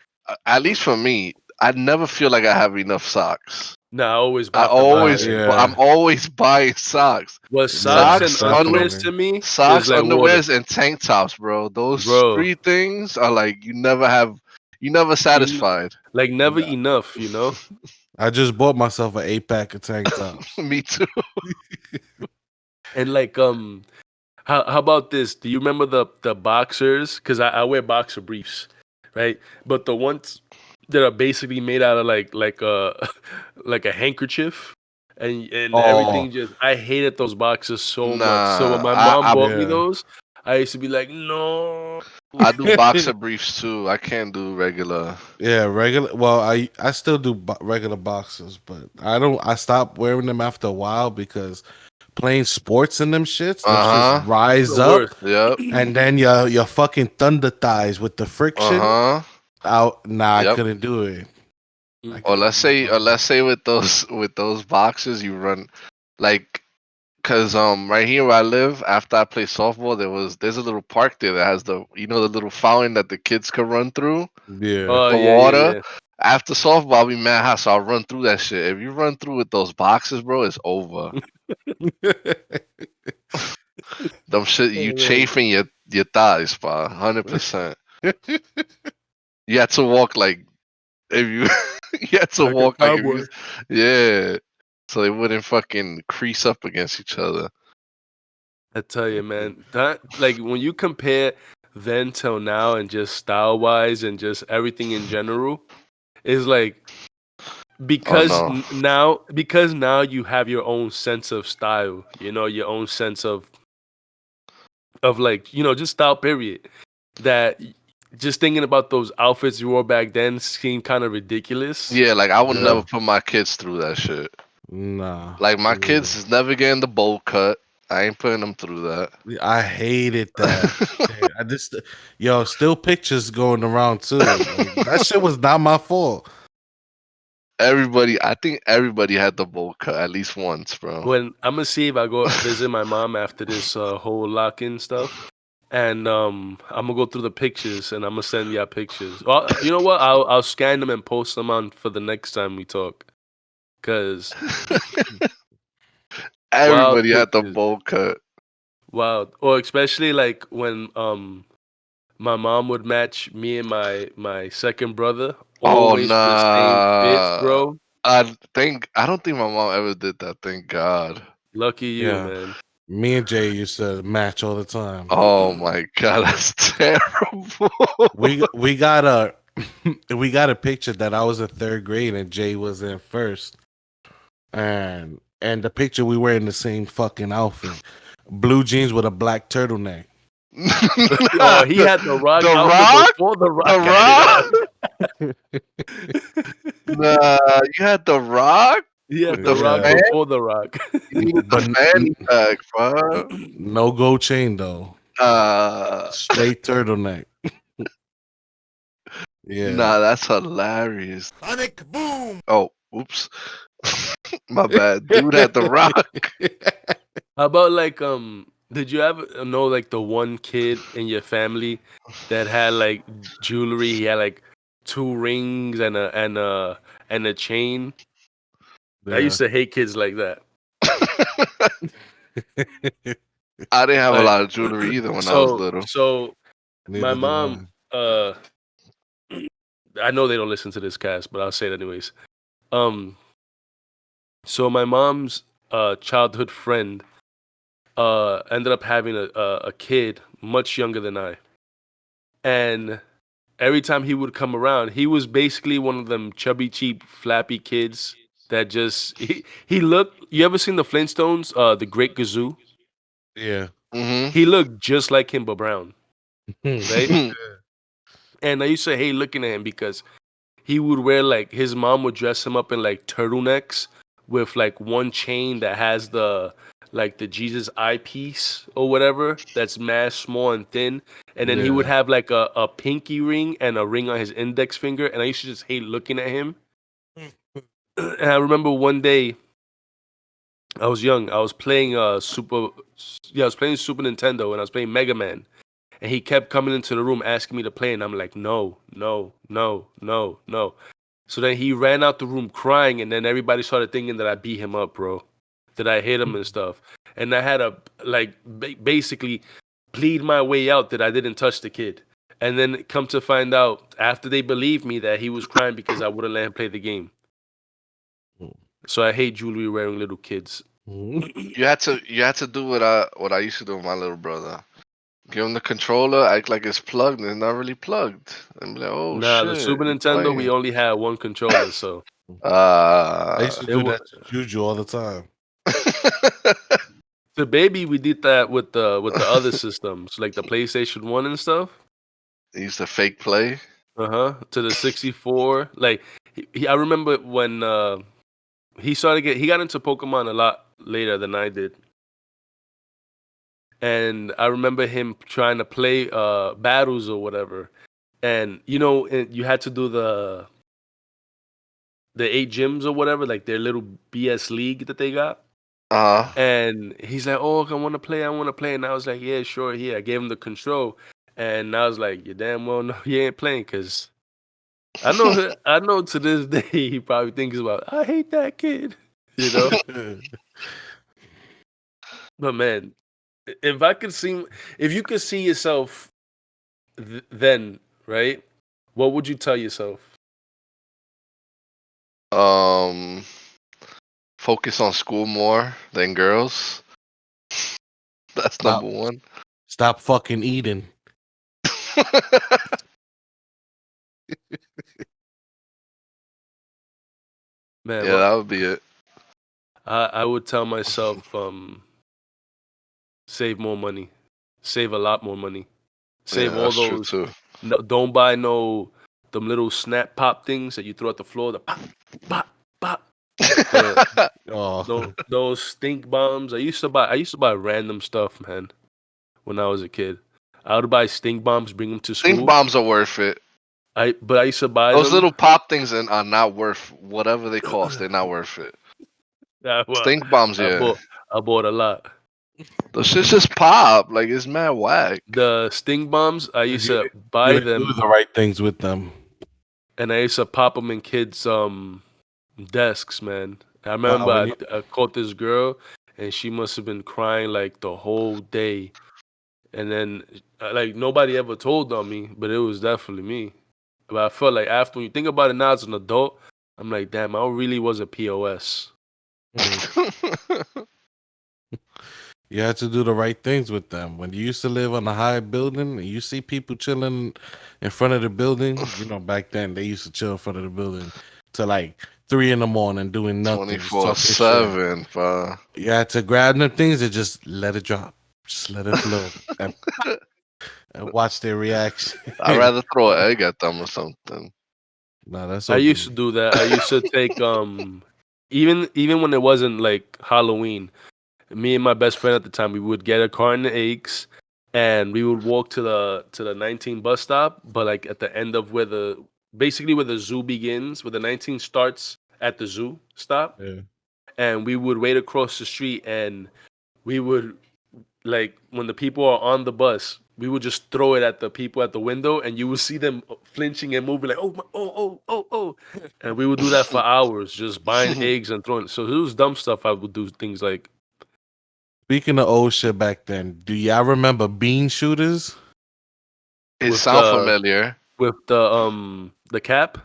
S2: at least for me, I never feel like I have enough socks.
S3: Nah, I always
S2: I
S3: have to buy
S2: always,
S3: them.
S2: I'm
S1: Yeah.
S2: always buying socks.
S3: What
S1: Yeah,
S3: socks and
S2: Socks,
S3: underwears
S1: definitely.
S3: to me is
S2: socks,
S3: like water,
S2: underwears, and tank tops, bro. Those
S3: bro.
S2: three things are like you never
S3: You
S2: satisfied.
S3: like never enough, you know.
S1: I just bought myself an 8 pack of tank tops.
S2: Me too.
S3: And like how about this? Do you remember the boxers? Because I wear boxer briefs, right? But the ones that are basically made out of like a like a handkerchief and
S1: Oh,
S3: everything. Just I hated those boxers so much. So when
S2: Nah,
S3: my mom
S2: I
S3: bought me
S1: yeah.
S3: those, I used to be like, no.
S2: I do boxer briefs too. I can't do regular.
S1: Yeah, regular. Well, I still do regular boxers, but I stopped wearing them after a while because playing sports in them shits
S2: Uh huh.
S3: The
S1: rise up,
S3: worst.
S2: Yep.
S1: and then your fucking thunder thighs with the
S2: Uh
S1: friction
S2: huh.
S1: out. Nah, I
S2: Yep.
S1: couldn't do it. I
S2: Or
S1: couldn't do it.
S2: let's say with those boxes you run like cause right here where I live after I play softball there's a little park there that has the the little fountain that the kids can run through
S1: Yeah.
S3: Oh
S2: the
S3: yeah, yeah,
S2: water.
S3: yeah.
S2: After softball, I'll be mad hot, so I'll run through that shit. If you run through with those boxes, bro, it's over. Them shit you
S3: Oh, man.
S2: chafing your thighs, bro. 100%. You had to walk like if you you had to
S3: Like a
S2: walk like if you
S3: cowboy.
S2: yeah, so they wouldn't fucking crease up against each other.
S3: I tell you, man, that like when you compare then till now and just style wise and just everything in general, is like
S2: Oh no.
S3: because now you have your own sense of style, you know, your own sense of like, you know, just style period. That just thinking about those outfits you wore back then seemed kind of ridiculous.
S2: Yeah, like I would
S1: Yeah.
S2: never put my kids through that shit.
S1: Nah.
S2: Like my
S1: Yeah.
S2: kids is never getting the bowl cut. I ain't putting them through that.
S1: I hated that shit. Yo, still pictures going around too. Like that shit was not my fault.
S2: I think everybody had the bowl cut at least once, bro.
S3: When I'm gonna see if I go visit my mom after this whole lock-in stuff, and I'm gonna go through the pictures and I'm gonna send y'all pictures. Well, you know what? I'll scan them and post them on for the next time we talk. Cause wild
S2: Everybody had the
S3: pictures,
S2: bowl cut.
S3: wild. Or especially like when my mom would match me and my second brother
S2: Oh
S3: always the same fits,
S2: nah.
S3: bro.
S2: I don't think my mom ever did that. Thank God.
S3: Lucky you,
S1: Yeah.
S3: man.
S1: Me and Jay used to match all the time.
S2: Oh my God, that's terrible.
S1: We got a we got a picture that I was in third grade and Jay was in first. And the picture we were in the same fucking outfit. Blue jeans with a black turtleneck.
S3: Oh,
S2: Nah,
S3: he had the rock
S2: the
S3: outfit
S2: Rock,
S3: before the
S2: the
S3: rock got it
S2: Rock.
S3: on.
S2: Nah, you had the Rock
S3: He
S2: with
S3: had the
S2: the
S3: rock
S1: Yeah.
S2: fan.
S3: before the rock.
S2: You needed the
S1: But
S2: fanny pack, bro.
S1: no gold chain though.
S2: Uh,
S1: Straight turtleneck. Yeah.
S2: nah, that's hilarious. Oh, oops. My bad. Dude had the Rock.
S3: How about like did you ever know like the one kid in your family that had like jewelry? He had like two rings and a chain. I
S1: Yeah.
S3: used to hate kids like that.
S2: I didn't have a
S3: Like
S2: lot of jewelry either when I was
S3: so
S2: little.
S3: so my
S1: Neither did
S3: mom
S1: I.
S3: uh I know they don't listen to this cast, but I'll say it anyways. Um so my mom's childhood friend ended up having a kid much younger than I. And every time he would come around, he was basically one of them chubby, cheap, flappy kids that just he looked. You ever seen the Flintstones? The Great Gazoo.
S1: Yeah.
S2: Mm-hmm.
S3: He looked just like him, but brown, right?
S1: Yeah.
S3: And I used to hate looking at him because he would wear like his mom would dress him up in like turtlenecks with like one chain that has the Jesus eyepiece or whatever that's mad small and thin. And then he would have like a pinky ring and a ring on his index finger. And I used to just hate looking at him. And I remember one day I was young. I was playing I was playing Super Nintendo and I was playing Mega Man. And he kept coming into the room asking me to play, and I'm like, no, no, no, no, no. So then he ran out the room crying, and then everybody started thinking that I beat him up, bro, that I hit him and stuff. And I had to like basically plead my way out that I didn't touch the kid. And then come to find out after they believed me that he was crying because I wouldn't let him play the game. So I hate jewelry wearing little kids.
S2: You had to do what I used to do with my little brother. Give him the controller, act like it's plugged, and it's not really plugged. And be like, oh
S3: Nah, the
S2: shit,
S3: Super
S2: you
S3: Nintendo, we
S2: playing.
S3: only had one controller, so
S1: I used to
S3: it
S1: do
S3: was
S1: that to Juju all the time.
S3: the baby. We did that with the other systems, like the PlayStation 1 and stuff.
S2: He used to fake play.
S3: To the 64. Like I remember when he got into Pokemon a lot later than I did. And I remember him trying to play battles or whatever. And you had to do the 8 gyms or whatever, like their little BS league that they got.
S2: Uh huh.
S3: And he's like, "Oh, I want to play. I want to play." And I was like, "Yeah, sure." Here, I gave him the control, and I was like, "You damn well know you ain't playing, cause I know to this day he probably thinks about I hate that kid, you know." But man, if I could see, if you could see yourself then, right? What would you tell yourself?
S2: um, Focus on school more than girls. That's
S1: Stop,
S2: number one.
S1: stop fucking eating.
S3: Man,
S2: Yeah,
S3: what
S2: that would be it.
S3: I would tell myself, save more money, save a lot more money,
S2: Yeah,
S3: save all
S2: that's true
S3: those.
S2: too.
S3: No, don't buy them little snap pop things that you throw at the floor. The pop, pop, pop. The
S1: Oh,
S3: those stink bombs. I used to buy random stuff, man. When I was a kid, I would buy stink bombs, bring them to
S2: Stink
S3: school.
S2: bombs are worth it.
S3: I used to buy
S2: Those
S3: them.
S2: little pop things are not worth whatever they cost. They're not worth it.
S3: Well,
S2: Stink bombs,
S3: I
S2: yeah.
S3: bought a lot.
S2: Those shits just pop. Like it's mad whack.
S3: The stink bombs, I used
S1: you,
S3: to
S1: you
S3: buy
S1: didn't do
S3: them,
S1: the right things with them.
S3: and I used to pop them in kids' desks, man. I
S1: Nah,
S3: remember I caught this girl, and she must have been crying like the whole day. And then, like, nobody ever told on me, but it was definitely me. But I felt like after, when you think about it now as an adult, I'm like, damn, I really was a POS.
S1: you had to do the right things with them. When you used to live on a high building, and you see people chilling in front of the building. Back then they used to chill in front of the building till like 3 in the morning doing nothing, just talking shit.
S2: 24/7, bro.
S1: You had to grab them things and just let it drop, just let it flow, and watch their reaction.
S2: I'd rather throw an egg at them or something.
S1: No, that's
S3: I
S1: OD.
S3: used to do that. I used to take even when it wasn't like Halloween, me and my best friend at the time, we would get a carton of eggs and we would walk to the 19 bus stop, but like at the end of basically where the zoo begins, where the 19 starts at the zoo stop,
S1: Yeah.
S3: and we would wait across the street and we would, like, when the people are on the bus, we would just throw it at the people at the window, and you would see them flinching and moving, like, oh, oh. And we would do that for hours, just buying eggs and throwing. So it was dumb stuff. I would do things like
S1: Speaking of old shit back then, do y'all remember bean shooters?
S2: It
S3: with
S2: sounds familiar.
S3: the cap.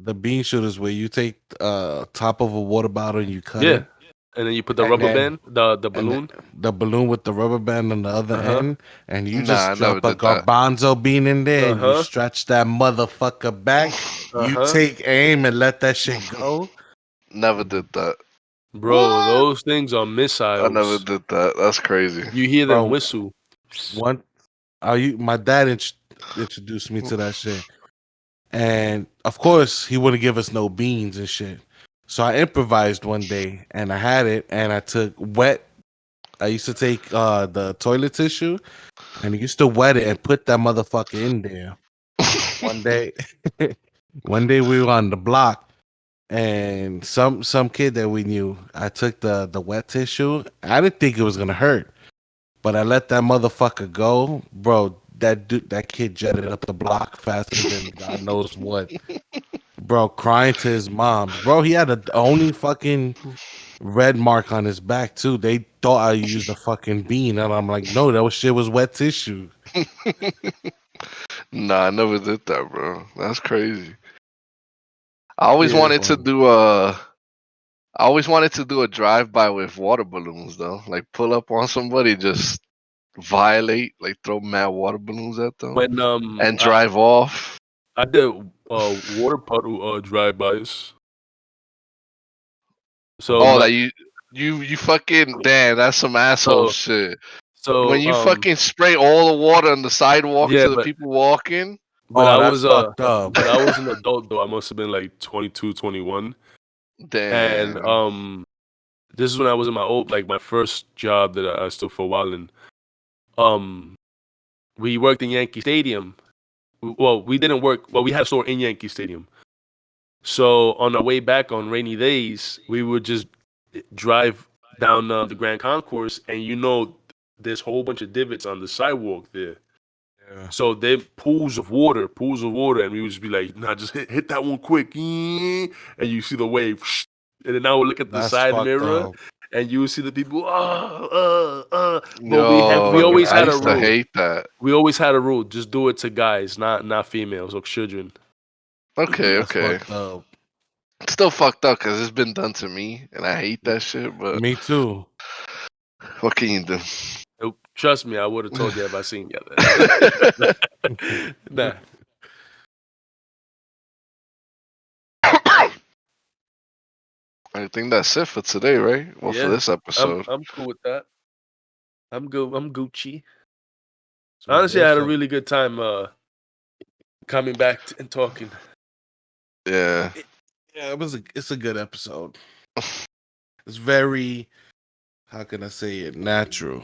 S1: The bean shooters where you take top of a water bottle and you cut
S3: Yeah,
S1: it.
S3: And then you put the
S1: and
S3: rubber
S1: then
S3: band, the
S1: and
S3: balloon.
S1: the balloon with the rubber band on the other
S3: Uh huh.
S1: end, and you
S2: Nah,
S1: just
S2: I never
S1: drop a
S2: did that.
S1: garbanzo bean in there,
S3: Uh
S1: and you
S3: huh.
S1: stretch that motherfucker back.
S3: Uh
S1: You
S3: huh.
S1: take aim and let that shit go.
S2: Never did that.
S3: Bro,
S1: What,
S3: those things are
S2: I never
S3: missiles.
S2: did that. That's crazy.
S3: You hear them
S1: bro?
S3: whistle.
S1: One, are you? My dad introduced me to that shit, and of course he wouldn't give us no beans and shit. So I improvised one day, and I had it, and I took wet. I used to take the toilet tissue, and I used to wet it and put that motherfucker in there. One day, one day we were on the block, and some kid that we knew. I took the wet tissue. I didn't think it was gonna hurt, but I let that motherfucker go, bro. That kid jetted up the block faster than God knows what, bro. Crying to his moms, bro. He had a only fucking red mark on his back too. They thought I used a fucking bean, and I'm like, no, that shit was wet tissue.
S2: Nah, I never did that, bro. That's crazy. I always
S1: Yeah,
S2: wanted to
S1: fun.
S2: do a. I always wanted to do a drive-by with water balloons, though. Like pull up on somebody, just violate, like throw mad water balloons at them,
S3: When
S2: and drive off.
S3: I did water puddle drive-bys. So
S2: Oh,
S3: my
S2: that you fucking damn. That's some asshole
S3: so
S2: shit. When
S3: so
S2: you fucking spray all the water on the sidewalk
S3: yeah,
S2: to the people walking.
S3: but
S1: Oh, that's fucked up.
S3: when I was an adult though, I must have been like 22, 21. And
S2: Damn.
S3: this is when I was in my my first job that I still for a while in. Um we worked in Yankee Stadium. Well, we didn't work. Well, we had a store in Yankee Stadium. So on our way back on rainy days, we would just drive down the Grand Concourse, and there's a whole bunch of divots on the sidewalk there.
S1: Yeah,
S3: So they pools of water, and we would just be like, "Nah, just hit that one quick," and you see the wave, and then I would look at the
S1: that's
S3: side
S1: fucked
S3: mirror,
S1: up.
S3: and you would see the people, But we
S2: Yo,
S3: always
S2: I
S3: had a
S2: used to
S3: rule.
S2: hate that.
S3: We always had a rule: just do it to guys, not females or children.
S2: Okay,
S1: That's
S2: okay.
S1: fucked up.
S2: It's still fucked up because it's been done to me, and I hate that shit. But
S1: Me too.
S2: what can you do?
S3: Trust me, I would have told you if I seen you there. Nah.
S2: I think that's it for today, right? Well, for
S3: Yeah,
S2: this episode.
S3: I'm cool with that. I'm good. I'm Gucci.
S1: So we
S3: Honestly,
S1: did
S3: I had a
S1: some.
S3: really good time coming back and talking
S2: Yeah.
S1: Yeah, it's a good episode. It's very, how can I say it, natural.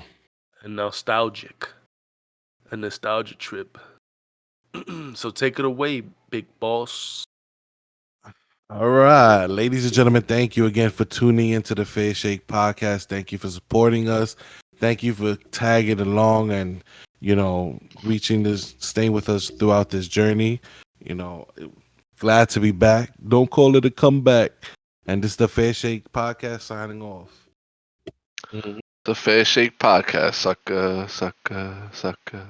S3: and nostalgic. A nostalgia trip. So take it away, big boss.
S1: All right, ladies and gentlemen, thank you again for tuning into the Fair Shake podcast. Thank you for supporting us. Thank you for tagging along and reaching this, staying with us throughout this journey. You know, glad to be back. Don't call it a comeback. And this is the Fair Shake podcast signing off.
S2: The Fair Shake Podcast, sucker, sucker, sucker.